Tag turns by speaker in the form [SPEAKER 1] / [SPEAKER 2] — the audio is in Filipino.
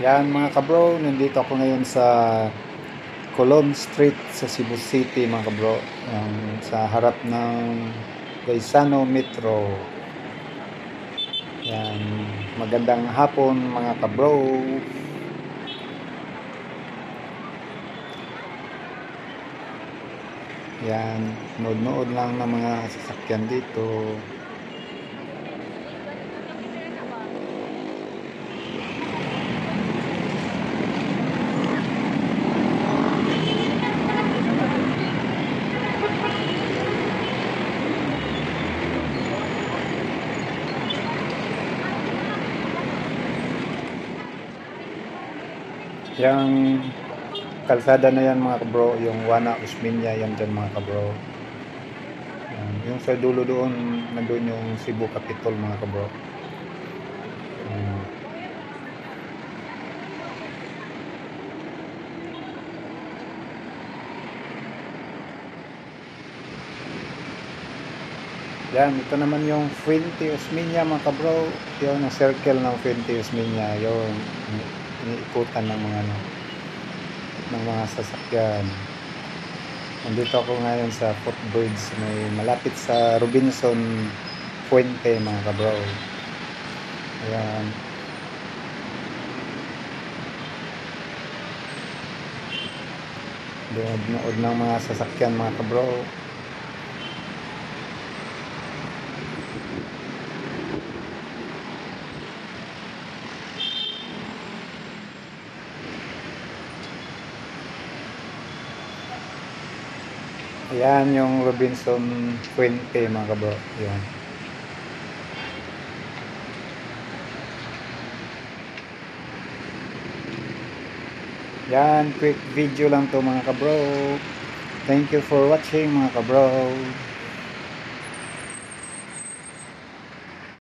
[SPEAKER 1] Yan mga kabro, nandito ako ngayon sa Colon Street sa Cebu City mga kabro. Sa harap ng Gaisano Metro. Yan, magandang hapon mga kabro. Yan, nood-nood lang ng mga sasakyan dito. Yang kalsada na yan mga kabro, yung Wana Usmeña yan dyan mga kabro. Yan, yung sa dulo doon, nandun yung Cebu Capitol mga kabro. Yan, ito naman yung Fuente Usmeña mga kabro, yung circle ng Fuente Usmeña, yung iniikutan ng mga sasakyan. Nandito ako ngayon sa footbridge, may malapit sa Robinson Fuente mga kabro. Ayan. Nood ng mga sasakyan mga kabro. Ayan yung Robinson Fuente mga kabro. Ayan. Yan, quick video lang to mga kabro. Thank you for watching mga kabro.